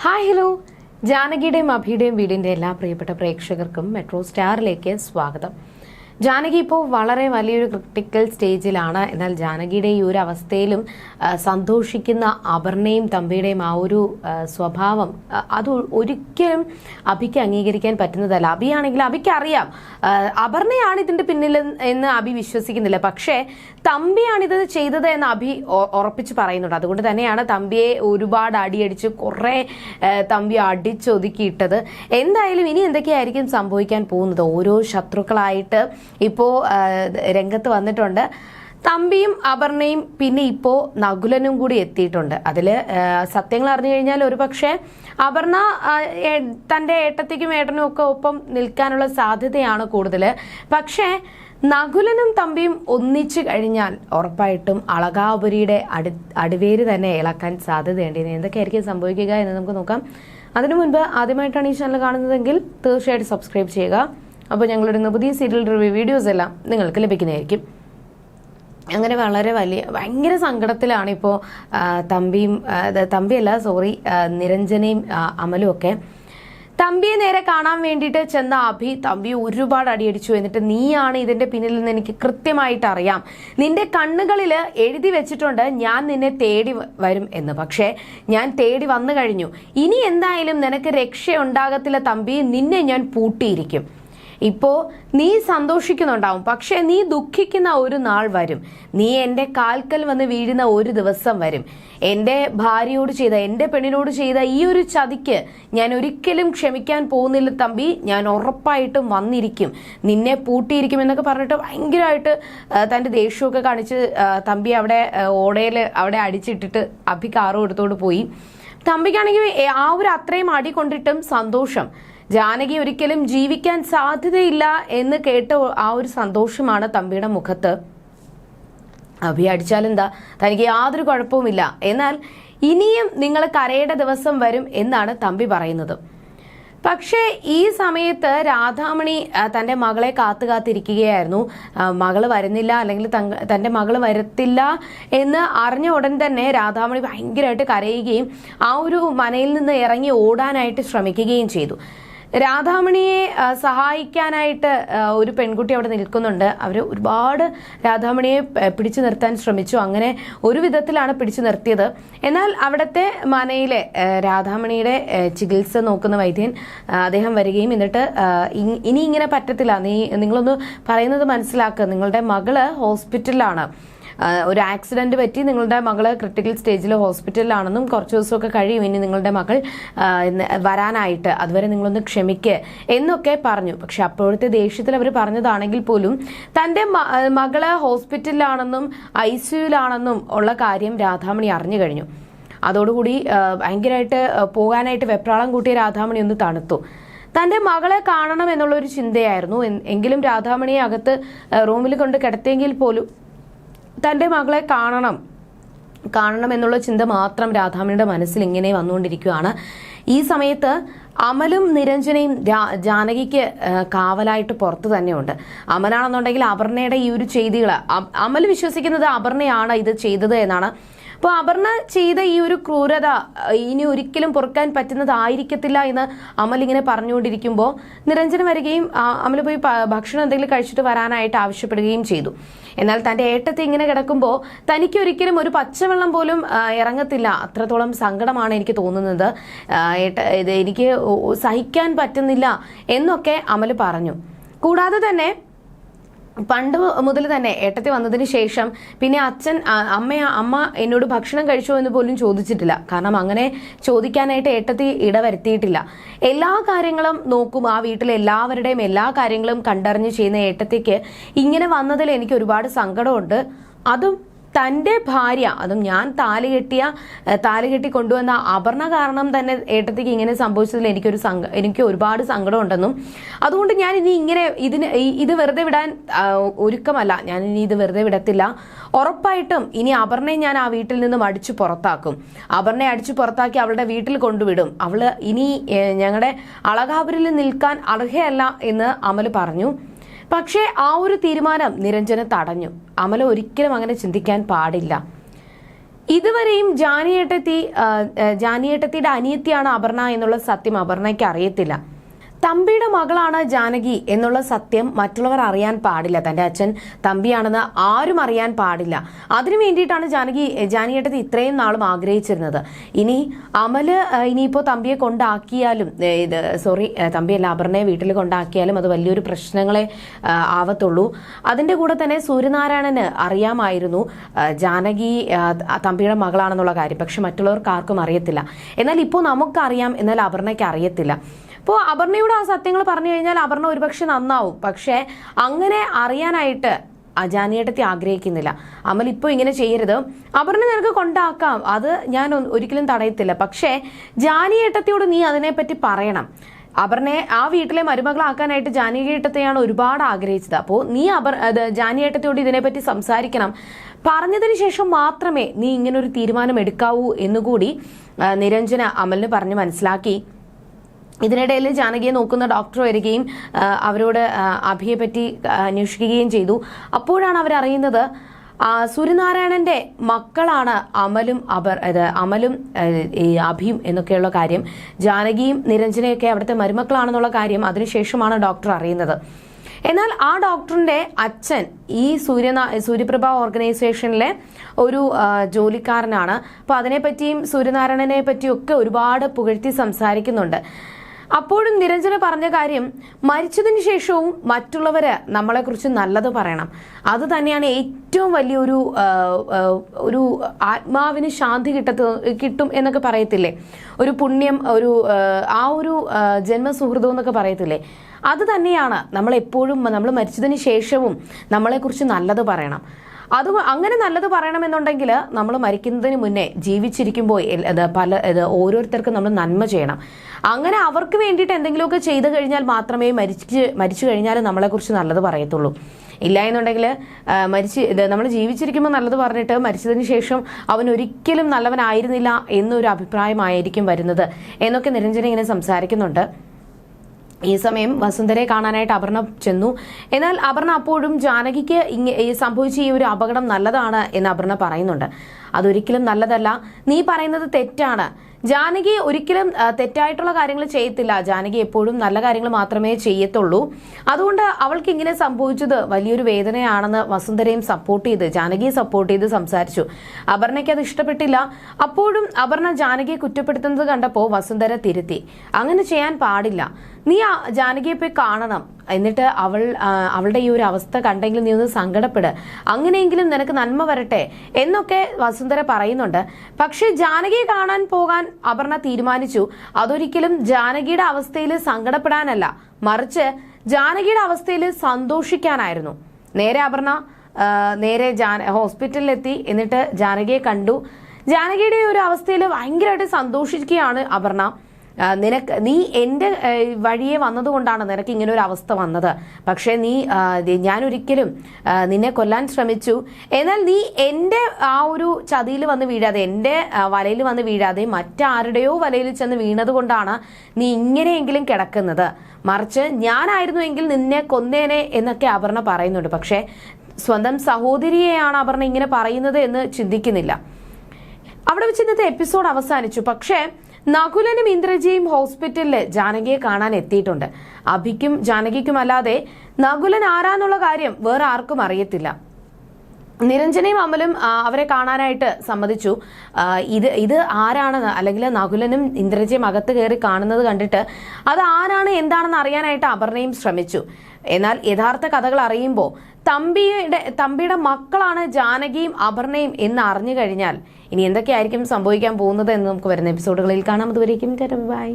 Hi hello, ജാനകിയുടെയും അഭിയുടെയും വീടിൻ്റെ എല്ലാ പ്രിയപ്പെട്ട പ്രേക്ഷകർക്കും മെട്രോ സ്റ്റാറിലേക്ക് സ്വാഗതം. ജാനകി ഇപ്പോൾ വളരെ വലിയൊരു ക്രിട്ടിക്കൽ സ്റ്റേജിലാണ്. എന്നാൽ ജാനകിയുടെ ഈ ഒരു അവസ്ഥയിലും സന്തോഷിക്കുന്ന അപർണയും തമ്പിയുടെയും ആ ഒരു സ്വഭാവം അത് ഒരിക്കലും അഭിക്ക് അംഗീകരിക്കാൻ പറ്റുന്നതല്ല. അഭിയാണെങ്കിൽ അഭിക്ക് അറിയാം അപർണയാണ് ഇതിന്റെ പിന്നിൽ എന്ന് അഭി വിശ്വസിക്കുന്നില്ല. പക്ഷേ തമ്പിയാണിത് ചെയ്തത് എന്ന് അഭി ഉറപ്പിച്ച് പറയുന്നുണ്ട്. അതുകൊണ്ട് തന്നെയാണ് തമ്പിയെ ഒരുപാട് അടിയടിച്ച് കുറെ തമ്പി അടിച്ചൊതുക്കിയിട്ടത്. എന്തായാലും ഇനി എന്തൊക്കെയായിരിക്കും സംഭവിക്കാൻ പോകുന്നത്? ഓരോ ശത്രുക്കളായിട്ട് ഇപ്പോ രംഗത്ത് വന്നിട്ടുണ്ട്. തമ്പിയും അപർണയും പിന്നെ ഇപ്പോ നകുലനും കൂടി എത്തിയിട്ടുണ്ട്. അതില് സത്യങ്ങൾ അറിഞ്ഞു കഴിഞ്ഞാൽ ഒരുപക്ഷെ അപർണ തന്റെ ഏട്ടത്തിക്കും ഏട്ടനും ഒക്കെ ഒപ്പം നിൽക്കാനുള്ള സാധ്യതയാണ് കൂടുതൽ. പക്ഷേ നകുലനും തമ്പിയും ഒന്നിച്ചു കഴിഞ്ഞാൽ ഉറപ്പായിട്ടും അളകാപുരിയുടെ അടിവേര് തന്നെ ഇളക്കാൻ സാധ്യതയുണ്ട്. ഇനി എന്തൊക്കെയായിരിക്കും സംഭവിക്കുക എന്ന് നമുക്ക് നോക്കാം. അതിനു മുൻപ് ആദ്യമായിട്ടാണ് ഈ ചാനൽ കാണുന്നതെങ്കിൽ തീർച്ചയായിട്ടും സബ്സ്ക്രൈബ് ചെയ്യുക. അപ്പോൾ ഞങ്ങളിടുന്ന പുതിയ സീരിയൽ റിവ്യൂ വീഡിയോസ് എല്ലാം നിങ്ങൾക്ക് ലഭിക്കുന്നതായിരിക്കും. അങ്ങനെ ഭയങ്കര സങ്കടത്തിലാണ് ഇപ്പോൾ നിരഞ്ജനയും അമലും ഒക്കെ. തമ്പിയെ നേരെ കാണാൻ വേണ്ടിയിട്ട് ചെന്ന അഭി തമ്പിയെ ഒരുപാട് അടിയടിച്ചു. എന്നിട്ട് നീയാണ് ഇതിന്റെ പിന്നിൽ നിന്ന് എനിക്ക് കൃത്യമായിട്ട് അറിയാം, നിന്റെ കണ്ണുകളിൽ എഴുതി വെച്ചിട്ടുണ്ട് ഞാൻ നിന്നെ തേടി വരും എന്ന്. പക്ഷേ ഞാൻ തേടി വന്നു കഴിഞ്ഞു. ഇനി എന്തായാലും നിനക്ക് രക്ഷയുണ്ടാകത്തില്ല തമ്പി, നിന്നെ ഞാൻ പൂട്ടിയിരിക്കും. ഇപ്പോ നീ സന്തോഷിക്കുന്നുണ്ടാവും, പക്ഷെ നീ ദുഃഖിക്കുന്ന ഒരു നാൾ വരും. നീ എന്റെ കാൽക്കൽ വന്ന് വീഴുന്ന ഒരു ദിവസം വരും. എന്റെ ഭാര്യയോട് ചെയ്ത, എന്റെ പെണ്ണിനോട് ചെയ്ത ഈ ഒരു ചതിക്ക് ഞാൻ ഒരിക്കലും ക്ഷമിക്കാൻ പോകുന്നില്ല തമ്പി. ഞാൻ ഉറപ്പായിട്ടും വന്നിരിക്കും, നിന്നെ പൂട്ടിയിരിക്കും എന്നൊക്കെ പറഞ്ഞിട്ട് ഭയങ്കരമായിട്ട് തന്റെ ദേഷ്യമൊക്കെ കാണിച്ച് തമ്പി അവിടെ ഓടയിൽ അവിടെ അടിച്ചിട്ടിട്ട് അഭി കാറും എടുത്തോണ്ട് പോയി. തമ്പിക്കാണെങ്കിൽ ആ ഒരു അത്രയും അടി കൊണ്ടിട്ടും സന്തോഷം. ജാനകി ഒരിക്കലും ജീവിക്കാൻ സാധ്യതയില്ല എന്ന് കേട്ട ആ ഒരു സന്തോഷമാണ് തമ്പിയുടെ മുഖത്ത്. അഭി അടിച്ചാലെന്താ, തനിക്ക് യാതൊരു കുഴപ്പവുമില്ല, എന്നാൽ ഇനിയും നിങ്ങൾ കരയേണ്ട ദിവസം വരും എന്നാണ് തമ്പി പറയുന്നത്. പക്ഷേ ഈ സമയത്ത് രാധാമണി തന്റെ മകളെ കാത്തിരിക്കുകയായിരുന്നു. മകള് വരുന്നില്ല, അല്ലെങ്കിൽ തന്റെ മകള് വരത്തില്ല എന്ന് അറിഞ്ഞ ഉടൻ തന്നെ രാധാമണി ഭയങ്കരമായിട്ട് കരയുകയും ആ ഒരു മനയിൽ നിന്ന് ഇറങ്ങി ഓടാനായിട്ട് ശ്രമിക്കുകയും ചെയ്തു. രാധാമണിയെ സഹായിക്കാനായിട്ട് ഒരു പെൺകുട്ടി അവിടെ നിൽക്കുന്നുണ്ട്. അവർ ഒരുപാട് രാധാമണിയെ പിടിച്ചു നിർത്താൻ ശ്രമിച്ചു. അങ്ങനെ ഒരു വിധത്തിലാണ് പിടിച്ചു നിർത്തിയത്. എന്നാൽ അവിടുത്തെ മനയിലെ രാധാമണിയുടെ ചികിത്സ നോക്കുന്ന വൈദ്യൻ അദ്ദേഹം വരികയും എന്നിട്ട് ഇനി ഇങ്ങനെ പറ്റത്തില്ല, നിങ്ങളൊന്ന് പറയുന്നത് മനസ്സിലാക്കുക, നിങ്ങളുടെ മകള് ഹോസ്പിറ്റലിലാണ്, ഒരു ആക്സിഡന്റ് പറ്റി നിങ്ങളുടെ മകള് ക്രിട്ടിക്കൽ സ്റ്റേജിൽ ഹോസ്പിറ്റലിലാണെന്നും കുറച്ച് ദിവസമൊക്കെ കഴിയും ഇനി നിങ്ങളുടെ മകൾ വരാനായിട്ട്, അതുവരെ നിങ്ങളൊന്ന് ക്ഷമിക്കുക എന്നൊക്കെ പറഞ്ഞു. പക്ഷെ അപ്പോഴത്തെ ദേഷ്യത്തിൽ അവർ പറഞ്ഞതാണെങ്കിൽ പോലും തന്റെ മകള് ഹോസ്പിറ്റലിലാണെന്നും ICUലാണെന്നും ഉള്ള കാര്യം രാധാമണി അറിഞ്ഞു കഴിഞ്ഞു. അതോടുകൂടി ഭയങ്കരമായിട്ട് പോകാനായിട്ട് വെപ്രാളം കൂട്ടിയ രാധാമണി ഒന്ന് തണുത്തു. തന്റെ മകളെ കാണണം എന്നുള്ള ഒരു ചിന്തയായിരുന്നു. എങ്കിലും രാധാമണിയെ അകത്ത് റൂമിൽ കൊണ്ട് കിടത്തിയെങ്കിൽ പോലും തന്റെ മകളെ കാണണം എന്നുള്ള ചിന്ത മാത്രം രാധാമണിയുടെ മനസ്സിൽ ഇങ്ങനെ വന്നുകൊണ്ടിരിക്കുകയാണ്. ഈ സമയത്ത് അമലും നിരഞ്ജനയും ജാനകിക്ക് കാവലായിട്ട് പുറത്ത് തന്നെയുണ്ട്. അമലാണെന്നുണ്ടെങ്കിൽ അപർണയുടെ ഈ ഒരു ചെയ്തികൾ അമൽ വിശ്വസിക്കുന്നത് അപർണയാണ് ഇത് ചെയ്തത് എന്നാണ്. അപ്പോൾ അപർണ ചെയ്ത ഈ ഒരു ക്രൂരത ഇനി ഒരിക്കലും പൊറുക്കാൻ പറ്റുന്നതായിരിക്കത്തില്ല എന്ന് അമൽ ഇങ്ങനെ പറഞ്ഞുകൊണ്ടിരിക്കുമ്പോൾ നിരഞ്ജന വരികയും അമൽ പോയി ഭക്ഷണം എന്തെങ്കിലും കഴിച്ചിട്ട് വരാനായിട്ട് ആവശ്യപ്പെടുകയും ചെയ്തു. എന്നാൽ തന്റെ ഏട്ടത്തെ ഇങ്ങനെ കിടക്കുമ്പോൾ തനിക്ക് ഒരിക്കലും ഒരു പച്ചവെള്ളം പോലും ഇറങ്ങത്തില്ല, അത്രത്തോളം സങ്കടമാണ് എനിക്ക് തോന്നുന്നത്, ഇത് എനിക്ക് സഹിക്കാൻ പറ്റുന്നില്ല എന്നൊക്കെ അമൽ പറഞ്ഞു. കൂടാതെ തന്നെ പണ്ട് മുതൽ തന്നെ ഏട്ടത്തി വന്നതിന് ശേഷം പിന്നെ അമ്മ എന്നോട് ഭക്ഷണം കഴിച്ചോ എന്ന് പോലും ചോദിച്ചിട്ടില്ല. കാരണം അങ്ങനെ ചോദിക്കാനായിട്ട് ഏട്ടത്തി ഇടവരുത്തിയിട്ടില്ല. എല്ലാ കാര്യങ്ങളും നോക്കും, ആ വീട്ടിലെ എല്ലാവരുടെയും എല്ലാ കാര്യങ്ങളും കണ്ടറിഞ്ഞ് ചെയ്യുന്ന ഏട്ടത്തിക്ക് ഇങ്ങനെ വന്നതിൽ എനിക്ക് ഒരുപാട് സങ്കടമുണ്ട്. അതും തന്റെ ഭാര്യ, അതും ഞാൻ താലികെട്ടി കൊണ്ടുവന്ന അപർണ കാരണം തന്നെ ഏട്ടത്തിക്ക് ഇങ്ങനെ സംഭവിച്ചതിൽ എനിക്ക് ഒരുപാട് സങ്കടമുണ്ടെന്നും അതുകൊണ്ട് ഞാൻ ഇനി ഇങ്ങനെ ഇത് വെറുതെ വിടാൻ ഒരുക്കമല്ല, ഞാൻ ഇനി ഇത് വെറുതെ വിടത്തില്ല. ഉറപ്പായിട്ടും ഇനി അപർണയെ ഞാൻ ആ വീട്ടിൽ നിന്നും അടിച്ചു പുറത്താക്കും. അപർണയെ അടിച്ചു പുറത്താക്കി അവളുടെ വീട്ടിൽ കൊണ്ടുവിടും. അവള് ഇനി ഞങ്ങളുടെ അളകാപുരിൽ നിൽക്കാൻ അർഹയല്ല എന്ന് അമൽ പറഞ്ഞു. പക്ഷേ ആ ഒരു തീരുമാനം നിരഞ്ജന തടഞ്ഞു. അമല ഒരിക്കലും അങ്ങനെ ചിന്തിക്കാൻ പാടില്ല. ഇതുവരെയും ജാനിയേട്ടത്തിയുടെ അനിയത്തിയാണ് അപർണ എന്നുള്ള സത്യം അപർണയ്ക്ക് അറിയത്തില്ല. തമ്പിയുടെ മകളാണ് ജാനകി എന്നുള്ള സത്യം മറ്റുള്ളവർ അറിയാൻ പാടില്ല. തന്റെ അച്ഛൻ തമ്പിയാണെന്ന് ആരും അറിയാൻ പാടില്ല. അതിനു വേണ്ടിയിട്ടാണ് ജാനിയേട്ടത്തി ഇത്രയും നാളും ആഗ്രഹിച്ചിരുന്നത്. ഇനി അമല് ഇനിയിപ്പോ തമ്പിയെ കൊണ്ടാക്കിയാലും തമ്പിയല്ല അപർണയെ വീട്ടിൽ കൊണ്ടാക്കിയാലും അത് വലിയൊരു പ്രശ്നങ്ങളെ ആവത്തുള്ളൂ. അതിന്റെ കൂടെ തന്നെ സൂര്യനാരായണന് അറിയാമായിരുന്നു ജാനകി തമ്പിയുടെ മകളാണെന്നുള്ള കാര്യം. പക്ഷെ മറ്റുള്ളവർക്ക് ആർക്കും അറിയത്തില്ല. എന്നാൽ ഇപ്പോൾ നമുക്കറിയാം, എന്നാൽ അപർണയ്ക്ക് അറിയത്തില്ല. അപ്പോൾ അപർണയുടെ ആ സത്യങ്ങൾ പറഞ്ഞു കഴിഞ്ഞാൽ അപർണ ഒരുപക്ഷെ നന്നാവും. പക്ഷെ അങ്ങനെ അറിയാനായിട്ട് ജാനിയേട്ടത്തി ആഗ്രഹിക്കുന്നില്ല. അമൽ ഇപ്പോൾ ഇങ്ങനെ ചെയ്യരുത്, അപർണ നിനക്ക് കൊണ്ടാക്കാം, അത് ഞാൻ ഒരിക്കലും തടയത്തില്ല. പക്ഷേ ജാനിയേട്ടത്തിയോട് നീ അതിനെപ്പറ്റി പറയണം. അപർണയെ ആ വീട്ടിലെ മരുമകളാക്കാനായിട്ട് ജാനകിയേട്ടത്തെയാണ് ഒരുപാട് ആഗ്രഹിച്ചത്. അപ്പോൾ നീ ജാനിയേട്ടത്തിയോട് ഇതിനെപ്പറ്റി സംസാരിക്കണം. പറഞ്ഞതിന് ശേഷം മാത്രമേ നീ ഇങ്ങനെ ഒരു തീരുമാനം എടുക്കാവൂ എന്നുകൂടി നിരഞ്ജന അമലിന് പറഞ്ഞ് മനസ്സിലാക്കി. ഇതിനിടയിൽ ജാനകിയെ നോക്കുന്ന ഡോക്ടർ വരികയും അവരോട് അഭിയെ പറ്റി അന്വേഷിക്കുകയും ചെയ്തു. അപ്പോഴാണ് അവരറിയുന്നത് സൂര്യനാരായണന്റെ മക്കളാണ് അമലും അഭിയും എന്നൊക്കെയുള്ള കാര്യം. ജാനകിയും നിരഞ്ജനയൊക്കെ അവിടുത്തെ മരുമക്കളാണെന്നുള്ള കാര്യം അതിനുശേഷമാണ് ഡോക്ടർ അറിയുന്നത്. എന്നാൽ ആ ഡോക്ടറിന്റെ അച്ഛൻ ഈ സൂര്യപ്രഭ ഓർഗനൈസേഷനിലെ ഒരു ജോലിക്കാരനാണ്. അപ്പൊ അതിനെപ്പറ്റിയും സൂര്യനാരായണനെ പറ്റിയും ഒക്കെ ഒരുപാട് പുകഴ്ത്തി സംസാരിക്കുന്നുണ്ട്. അപ്പോഴും നിരഞ്ജന പറഞ്ഞ കാര്യം, മരിച്ചതിന് ശേഷവും മറ്റുള്ളവര് നമ്മളെക്കുറിച്ച് നല്ലത് പറയണം. അത് തന്നെയാണ് ഏറ്റവും വലിയൊരു ഒരു ആത്മാവിന് ശാന്തി കിട്ടും എന്നൊക്കെ പറയത്തില്ലേ, ഒരു പുണ്യം, ഒരു ജന്മസുഹൃതം എന്നൊക്കെ പറയത്തില്ലേ, അത് തന്നെയാണ് നമ്മളെപ്പോഴും നമ്മൾ മരിച്ചതിന് ശേഷവും നമ്മളെക്കുറിച്ച് നല്ലത് പറയണം. അങ്ങനെ നല്ലത് പറയണമെന്നുണ്ടെങ്കിൽ നമ്മൾ മരിക്കുന്നതിന് മുന്നേ ജീവിച്ചിരിക്കുമ്പോൾ ഓരോരുത്തർക്കും നമ്മൾ നന്മ ചെയ്യണം. അങ്ങനെ അവർക്ക് വേണ്ടിയിട്ട് എന്തെങ്കിലുമൊക്കെ ചെയ്തു കഴിഞ്ഞാൽ മാത്രമേ മരിച്ചു കഴിഞ്ഞാൽ നമ്മളെക്കുറിച്ച് നല്ലത് പറയത്തുള്ളൂ. ഇല്ല എന്നുണ്ടെങ്കിൽ നമ്മൾ ജീവിച്ചിരിക്കുമ്പോൾ നല്ലത് പറഞ്ഞിട്ട് മരിച്ചതിന് ശേഷം അവൻ ഒരിക്കലും നല്ലവനായിരുന്നില്ല എന്നൊരു അഭിപ്രായമായിരിക്കും വരുന്നത് എന്നൊക്കെ നിരഞ്ജന ഇങ്ങനെ സംസാരിക്കുന്നുണ്ട്. ഈ സമയം വസുന്ധരയെ കാണാനായിട്ട് അപർണ ചെന്നു. എന്നാൽ അപർണ അപ്പോഴും ജാനകിക്ക് സംഭവിച്ച ഈ ഒരു അപകടം നല്ലതാണ് എന്ന് അപർണ പറയുന്നുണ്ട്. അതൊരിക്കലും നല്ലതല്ല, നീ പറയുന്നത് തെറ്റാണ്. ജാനകി ഒരിക്കലും തെറ്റായിട്ടുള്ള കാര്യങ്ങൾ ചെയ്യത്തില്ല. ജാനകി എപ്പോഴും നല്ല കാര്യങ്ങൾ മാത്രമേ ചെയ്യത്തുള്ളൂ. അതുകൊണ്ട് അവൾക്ക് ഇങ്ങനെ സംഭവിച്ചത് വലിയൊരു വേദനയാണെന്ന് വസുന്ധരയും ജാനകിയെ സപ്പോർട്ട് ചെയ്ത് സംസാരിച്ചു. അപർണയ്ക്ക് അത് ഇഷ്ടപ്പെട്ടില്ല. അപ്പോഴും അപർണ ജാനകിയെ കുറ്റപ്പെടുത്തുന്നത് കണ്ടപ്പോൾ വസുന്ധര തിരുത്തി. അങ്ങനെ ചെയ്യാൻ പാടില്ല, നീ ജാനകിയെ പോയി കാണണം, എന്നിട്ട് അവളുടെ ഈ ഒരു അവസ്ഥ കണ്ടെങ്കിൽ നീ ഒന്ന് സങ്കടപ്പെട്, അങ്ങനെയെങ്കിലും നിനക്ക് നന്മ വരട്ടെ എന്നൊക്കെ വസുന്ധര പറയുന്നുണ്ട്. പക്ഷെ ജാനകിയെ കാണാൻ പോകാൻ അപർണ തീരുമാനിച്ചു. അതൊരിക്കലും ജാനകിയുടെ അവസ്ഥയിൽ സങ്കടപ്പെടാനല്ല, മറിച്ച് ജാനകിയുടെ അവസ്ഥയിൽ സന്തോഷിക്കാനായിരുന്നു. നേരെ ഹോസ്പിറ്റലിലെത്തി. എന്നിട്ട് ജാനകിയെ കണ്ടു. ജാനകിയുടെ ഒരു അവസ്ഥയിൽ ഭയങ്കരമായിട്ട് സന്തോഷിക്കുകയാണ് അപർണ. നീ എൻ്റെ വഴിയെ വന്നതുകൊണ്ടാണ് നിനക്ക് ഇങ്ങനെ ഒരു അവസ്ഥ വന്നത്. പക്ഷേ ഞാൻ ഒരിക്കലും നിന്നെ കൊല്ലാൻ ശ്രമിച്ചു. എന്നാൽ നീ എൻ്റെ ആ ഒരു ചതിയിൽ വന്ന് വീഴാതെ, എൻ്റെ വലയിൽ വന്ന് വീഴാതെ മറ്റാരുടെയോ വലയിൽ ചെന്ന് വീണത് കൊണ്ടാണ് നീ ഇങ്ങനെയെങ്കിലും കിടക്കുന്നത്. മറിച്ച് ഞാനായിരുന്നുവെങ്കിൽ നിന്നെ കൊന്നേനെ എന്നൊക്കെ അപർണ പറയുന്നുണ്ട്. പക്ഷേ സ്വന്തം സഹോദരിയെയാണ് അപർണ ഇങ്ങനെ പറയുന്നത് എന്ന് ചിന്തിക്കുന്നില്ല. അവിടെ വെച്ച് ഇന്നത്തെ എപ്പിസോഡ് അവസാനിച്ചു. പക്ഷേ നകുലനും ഇന്ദ്രജിയും ഹോസ്പിറ്റലിൽ ജാനകിയെ കാണാൻ എത്തിയിട്ടുണ്ട്. അഭിക്കും ജാനകിക്കും അല്ലാതെ നകുലൻ ആരാന്നുള്ള കാര്യം വേറെ ആർക്കും അറിയത്തില്ല. നിരഞ്ജനയും അമലും അവരെ കാണാനായിട്ട് സമ്മതിച്ചു. ഇത് ആരാണെന്ന്, അല്ലെങ്കിൽ നകുലനും ഇന്ദ്രജിയും അകത്ത് കയറി കാണുന്നത് കണ്ടിട്ട് അത് ആരാണ് എന്താണെന്ന് അറിയാനായിട്ട് അപർണയും ശ്രമിച്ചു. എന്നാൽ യഥാർത്ഥ കഥകൾ അറിയുമ്പോൾ തമ്പിയുടെ മക്കളാണ് ജാനകിയും അപർണയും എന്ന് അറിഞ്ഞു കഴിഞ്ഞാൽ ഇനി എന്തൊക്കെയായിരിക്കും സംഭവിക്കാൻ പോകുന്നത് എന്ന് നമുക്ക് വരുന്ന എപ്പിസോഡുകളിൽ കാണാം. അതുവരേക്കും ബൈ.